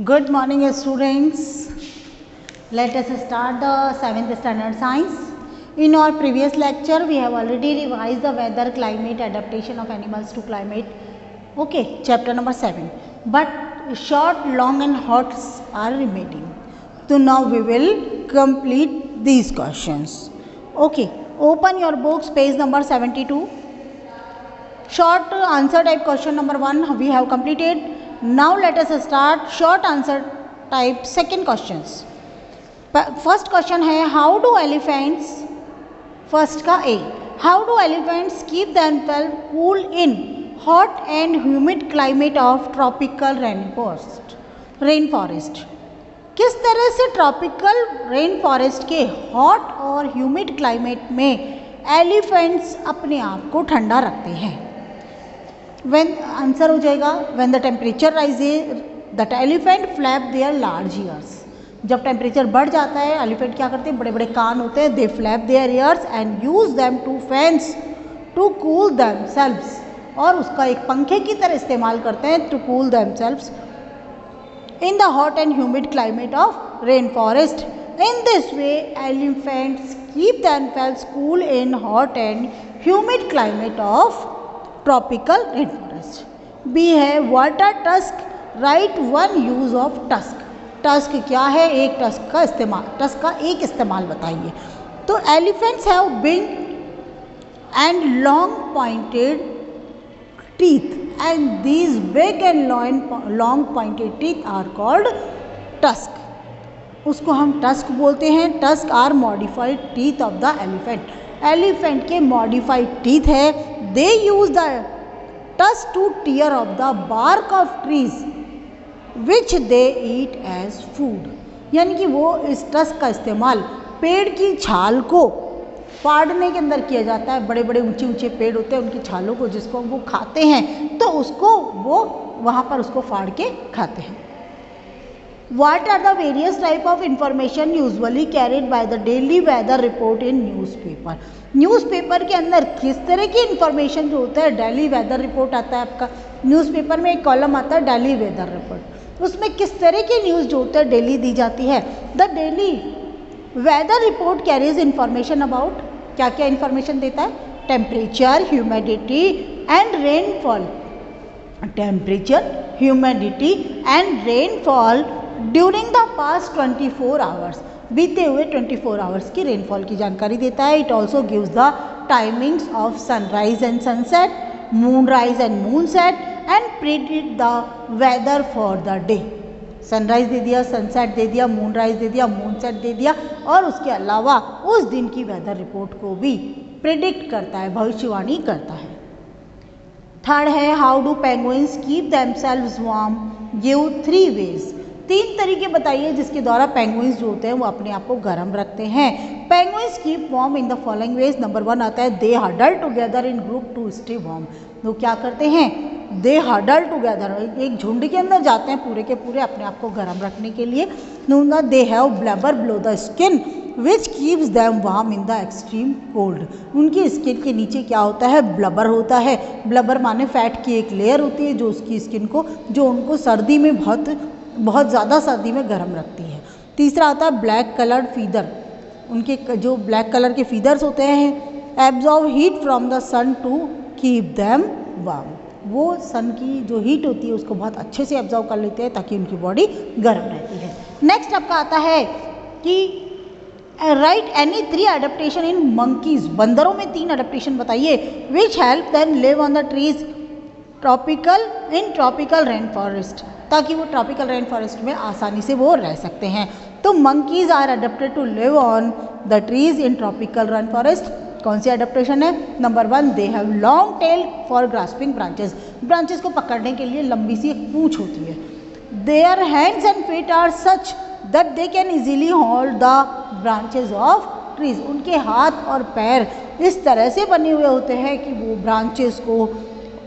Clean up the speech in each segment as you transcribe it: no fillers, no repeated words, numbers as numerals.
Good morning, students. Let us start the 7th standard science. In our previous lecture, we have already revised the weather, climate, adaptation of animals to climate. Okay, chapter number 7. But short, long, and hot are remaining. So now we will complete these questions. Okay, open your books, page number 72. Short answer type question number 1 we have completed. Now let us start short answer type second questions. First question है how do elephants, first का A, how do elephants keep themselves cool in hot and humid climate of tropical rainforest. किस तरह से tropical rain forest के hot और humid climate में elephants अपने आप को ठंडा रखते हैं. When आंसर हो जाएगा when the temperature rises that elephant flap their large ears. जब टेम्परेचर बढ़ जाता है एलिफेंट क्या करते हैं, बड़े बड़े कान होते हैं, they flap their ears and use them to fans to cool themselves. और उसका एक पंखे की तरह इस्तेमाल करते हैं to cool themselves in the hot and humid climate of rainforest. In this way elephants keep themselves cool in hot and humid climate of tropical rain forest. B है water tusk, right one use of tusk. Tusk क्या है, एक tusk का इस्तेमाल, tusk का एक इस्तेमाल बताइए. तो elephants have big and long pointed teeth and these big and long pointed teeth are called tusk. उसको हम टस्क बोलते हैं. Tusk are modified teeth of the elephant. Elephant के मॉडिफाइड टीथ है. They use the tusk to tear off the bark of trees which they eat as food. यानी कि वो इस टस्क का इस्तेमाल पेड़ की छाल को फाड़ने के अंदर किया जाता है. बड़े बड़े ऊंचे ऊंचे पेड़ होते हैं, उनकी छालों को जिसको वो खाते हैं तो उसको वो वहाँ पर उसको फाड़ के खाते हैं. What are the various type of information usually carried by the daily weather report in newspaper? Newspaper के अंदर किस तरह की इंफॉर्मेशन जो होता है, डेली वेदर रिपोर्ट आता है आपका न्यूज़पेपर में, एक कॉलम आता है डेली वेदर रिपोर्ट. उसमें किस तरह की न्यूज़ जो होता है डेली दी जाती है. The daily weather report carries information about, क्या क्या इंफॉर्मेशन देता है, temperature, humidity and rainfall. Temperature, humidity and rainfall during the past 24 hours, बीते हुए 24 आवर्स की रेनफॉल की जानकारी देता है. It also gives the timings of sunrise and sunset, moonrise and moonset and predict the weather for the day. Sunrise दे दिया, sunset दे दिया, मून राइज दे दिया, मून सेट दे दिया, और उसके अलावा उस दिन की वेदर रिपोर्ट को भी प्रिडिक्ट करता है, भविष्यवाणी करता है. थर्ड है how do penguins keep themselves warm. Give 3 ways. 3 तरीके बताइए जिसके द्वारा पेंगुइन्स जो होते हैं वो अपने आप को गर्म रखते हैं. Penguins keep warm in the following ways. Number 1 आता है they huddle together in group to stay warm. वो क्या करते हैं, दे हडल टुगेदर, एक झुंड के अंदर जाते हैं पूरे के पूरे अपने आप को गर्म रखने के लिए. दूसरा they have blubber below the skin which keeps them warm in the extreme cold. उनकी स्किन के नीचे क्या होता है, ब्लबर होता है. ब्लबर माने फैट की एक लेयर होती है जो उसकी स्किन को, जो उनको सर्दी में बहुत ज़्यादा सर्दी में गर्म रखती है. तीसरा आता है ब्लैक कलर्ड फीदर. उनके जो ब्लैक कलर के फीदर्स होते हैं absorb heat from the sun to keep them warm. वो सन की जो हीट होती है उसको बहुत अच्छे से एब्जॉर्ब कर लेते हैं ताकि उनकी बॉडी गर्म रहती है. नेक्स्ट आपका आता है कि राइट एनी 3 एडेप्टेशन इन मंकीज. बंदरों में 3 एडेप्टेशन बताइए विच help them live on the trees tropical rain forest, ताकि वो ट्रॉपिकल रेन फॉरेस्ट में आसानी से वो रह सकते हैं. तो monkeys are adapted to live on the trees in tropical rain forest. कौन सी अडेप्टेशन है, number 1 they have long tail for grasping branches. Branches को पकड़ने के लिए लंबी सी एक पूंछ होती है. Their hands and feet are such that they can easily hold the branches of trees. उनके हाथ और पैर इस तरह से बने हुए होते हैं कि वो ब्रांचेस को,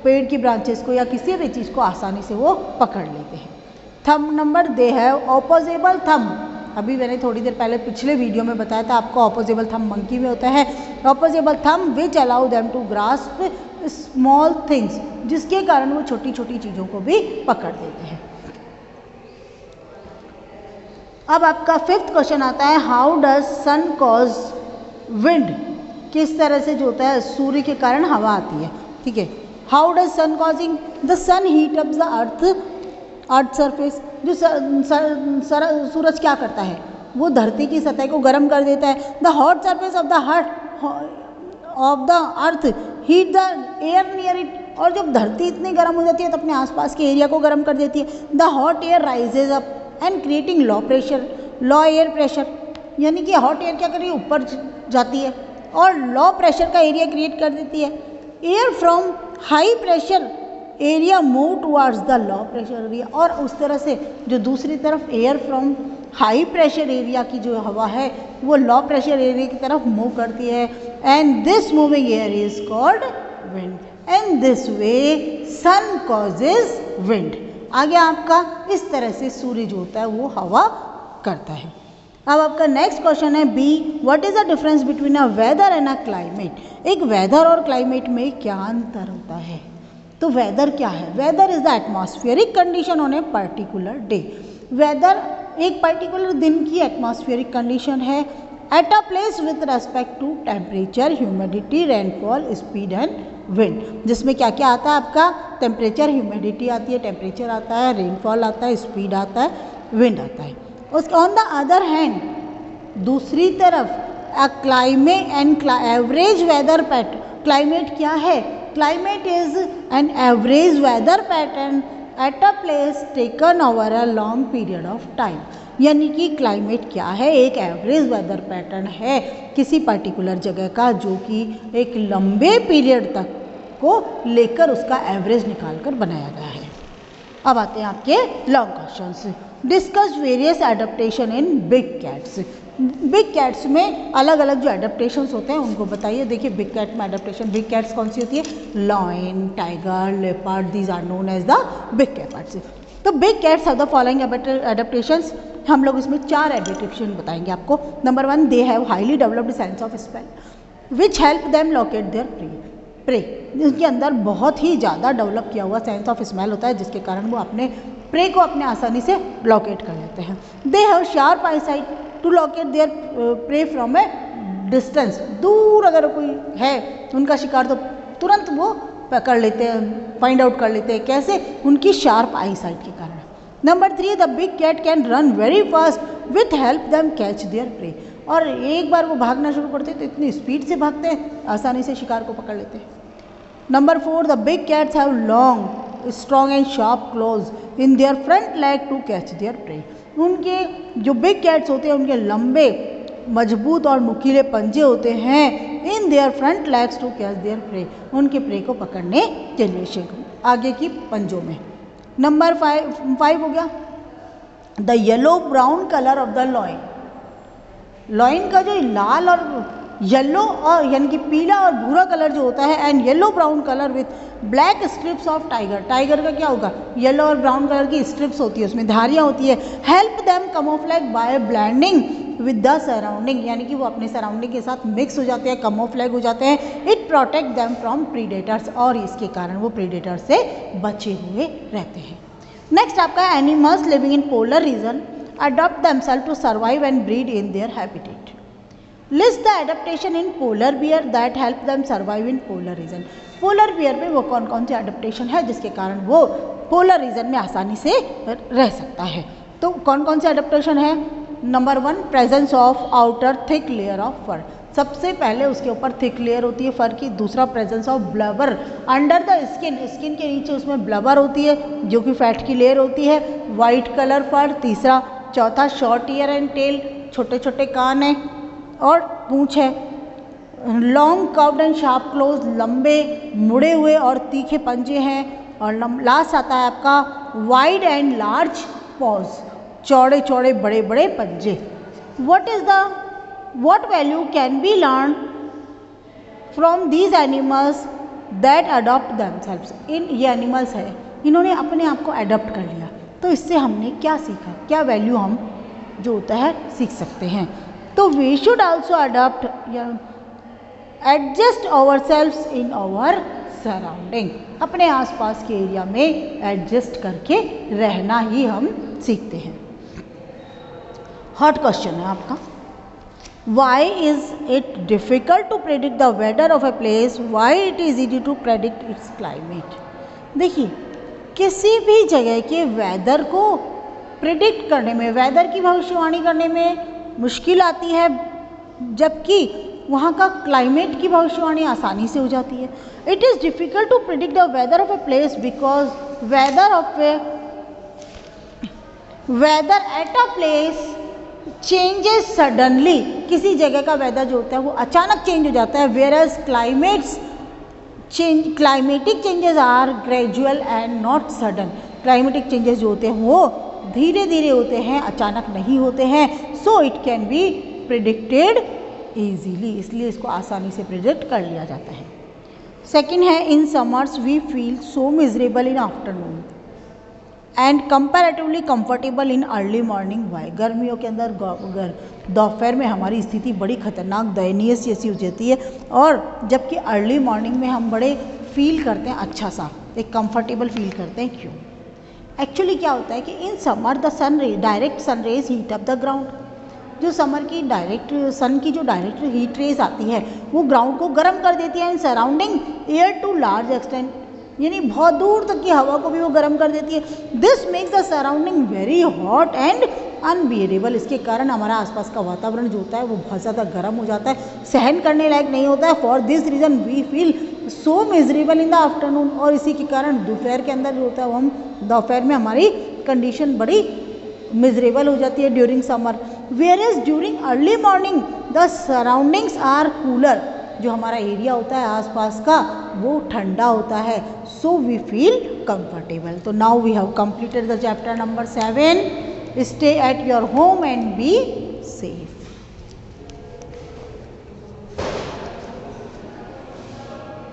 पेड़ की ब्रांचेस को या किसी भी चीज़ को आसानी से वो पकड़ लेते हैं. Thumb number they have opposable thumb. अभी मैंने थोड़ी देर पहले पिछले वीडियो में बताया था आपको ऑपोजेबल थंब मंकी में होता है. Opposable thumb which allow them to grasp small things, जिसके कारण वो छोटी छोटी चीज़ों को भी पकड़ लेते हैं. अब आपका 5th क्वेश्चन आता है, how does sun cause wind, किस तरह से जो होता है सूर्य के कारण हवा आती है, ठीक है। How does sun causing, the sun heat up the earth surface, जो सूरज क्या करता है, वो धरती की सतह को गर्म कर देता है। The hot surface of the earth heat the air near it, और जब धरती इतनी गर्म हो जाती है तो अपने आसपास के एरिया को गर्म कर देती है। The hot air rises up and creating low air pressure, यानी कि हॉट एयर क्या कर रही है, ऊपर जाती है और लो प्रेशर का एरिया क्रिएट कर देती है। Air from high pressure area move towards the low pressure area, और उस तरह से जो दूसरी तरफ air from high pressure area की जो हवा है वो लो प्रेशर एरिया की तरफ मूव करती है। And this moving air is called wind, and this way sun causes wind. आगे आपका इस तरह से सूर्य जो होता है वो हवा करता है। अब आपका नेक्स्ट क्वेश्चन है B, what is the difference between a weather and a climate. एक वेदर और क्लाइमेट में क्या अंतर होता है। तो वेदर क्या है, weather is the atmospheric condition on a particular day. Weather एक पर्टिकुलर दिन की एटमॉस्फेरिक कंडीशन है at a place with respect to temperature, humidity, rainfall, speed and wind, जिसमें क्या क्या आता है आपका, टेम्परेचर, ह्यूमिडिटी आती है, टेम्परेचर आता है, रेनफॉल आता है, स्पीड आता है, विंड आता है। उसके ऑन द अदर हैंड दूसरी तरफ a climate and average weather pattern, climate क्या है, climate is an average weather pattern at a place taken over a long period of time, यानी कि क्लाइमेट क्या है, एक एवरेज वेदर पैटर्न है किसी पर्टिकुलर जगह का जो कि एक लंबे पीरियड तक को लेकर उसका एवरेज निकालकर बनाया गया है। अब आते हैं आपके long questions. Discuss various adaptation in big cats. Big cats में अलग अलग जो एडेप्टेशंस होते हैं उनको बताइए। देखिए बिग कैट में एडेप्टेशन, बिग कैट्स कौन सी होती है, lion, tiger, leopard, these are known as the big cats. तो big cats have the following adaptations, हम लोग इसमें 4 एडेप्टेशन बताएंगे आपको। Number 1, they have highly developed sense of smell which help them locate their prey. उनके अंदर बहुत ही ज़्यादा डेवलप किया हुआ सेंस ऑफ स्मेल होता है जिसके कारण वो अपने प्रे को अपने आसानी से लोकेट कर लेते हैं। They have sharp eye sight to locate their prey from a distance, दूर अगर कोई है उनका शिकार तो तुरंत वो पकड़ लेते हैं, फाइंड आउट कर लेते हैं। कैसे, उनकी शार्प आई साइट के कारण। Number 3, the big cat can run very fast with help them catch their prey, और एक बार वो भागना शुरू करते हैं तो इतनी स्पीड से भागते हैं आसानी से शिकार को पकड़ लेते हैं। Number 4, the big cats have long strong and sharp claws in their front leg to catch their prey. उनके जो बिग कैट्स होते हैं उनके लंबे मजबूत और नुकीले पंजे होते हैं in their front legs to catch their prey, उनके प्रे को पकड़ने के लिए आगे की पंजों में। नंबर 5 हो गया, the yellow brown colour of the lion. Lion का जो लाल और येलो और यानी कि पीला और भूरा कलर जो होता है, and yellow brown colour with black strips of tiger. Tiger का क्या होगा, येलो और ब्राउन कलर की स्ट्रिप्स होती है, उसमें धारियाँ होती है। Help them camouflage by blending with the surrounding, यानी कि वो अपने सराउंडिंग के साथ मिक्स हो जाते हैं, कमोफ्लैग हो जाते हैं। It protect them from predators, और इसके कारण वो प्रीडेटर से बचे हुए रहते हैं। नेक्स्ट आपका animals living in polar region adopt themselves to survive and breed in their habitat. List the adaptation in polar bear that help them survive in polar region. Polar bear में वो कौन कौन से एडेप्टेशन है जिसके कारण वो पोलर रीजन में आसानी से रह सकता है। तो कौन कौन से एडेप्टेशन है। Number 1, presence of outer thick layer of fur. सबसे पहले उसके ऊपर थिक लेयर होती है फर की। दूसरा, presence of blubber under the skin, skin के नीचे उसमें ब्लबर होती है जो कि फैट की लेयर होती है। वाइट कलर फर। तीसरा, चौथा, शॉर्ट ईयर एंड टेल, छोटे छोटे कान हैं और पूंछ है। Long curved and sharp close, लंबे मुड़े हुए और तीखे पंजे हैं। और लास्ट आता है आपका वाइड एंड लार्ज पॉज, चौड़े चौड़े बड़े बड़े पंजे। what value can be learned from these animals that adopt themselves। ये एनिमल्स है, इन्होंने अपने आप को अडॉप्ट कर लिया, तो इससे हमने क्या सीखा, क्या वैल्यू हम जो होता है सीख सकते हैं। तो we should also adopt adjust ourselves in our surrounding, अपने आसपास के एरिया में एडजस्ट करके रहना ही हम सीखते हैं। हॉट क्वेश्चन है आपका। Why is it difficult to predict the weather of a place, why it is easy to predict its climate. देखिए, किसी भी जगह के वेदर को प्रिडिक्ट करने में, वेदर की भविष्यवाणी करने में मुश्किल आती है, जबकि वहाँ का क्लाइमेट की भविष्यवाणी आसानी से हो जाती है। It is difficult to predict the weather of a place because weather at a place changes suddenly. किसी जगह का वेदर जो होता है वो अचानक चेंज हो जाता है, whereas climatic changes are gradual and not sudden. Climatic changes जो होते हैं वो धीरे धीरे होते हैं, अचानक नहीं होते हैं। So it can be predicted easily, इसलिए इसको आसानी से प्रिडिक्ट कर लिया जाता है। सेकेंड है, in summers we feel so miserable in afternoon and comparatively comfortable in early morning. Why, गर्मियों के अंदर दोपहर में हमारी स्थिति बड़ी खतरनाक दयनीय सी ऐसी हो जाती है, और जबकि अर्ली मॉर्निंग में हम बड़े फील करते हैं अच्छा सा, एक कंफर्टेबल फील करते हैं। क्यों? एक्चुअली क्या होता है कि in summer the direct sun rays heat up the ground. जो समर की सन की जो डायरेक्ट हीट रेज आती है वो ग्राउंड को गर्म कर देती है, in surrounding air to large extent, यानी बहुत दूर तक की हवा को भी वो गर्म कर देती है। This makes the surrounding very hot and unbearable. इसके कारण हमारा आसपास का वातावरण जो होता है वो बहुत ज़्यादा गर्म हो जाता है, सहन करने लायक नहीं होता है। For this reason we feel so miserable in the afternoon. और इसी के कारण दोपहर के अंदर जो होता है वो हम दोपहर में हमारी कंडीशन बड़ी मिजरेबल हो जाती है during summer. Whereas during early morning the surroundings are cooler. जो हमारा एरिया होता है आसपास का वो ठंडा होता है, सो वी फील कंफर्टेबल। तो now we have completed the chapter number 7। Stay at your home and be safe.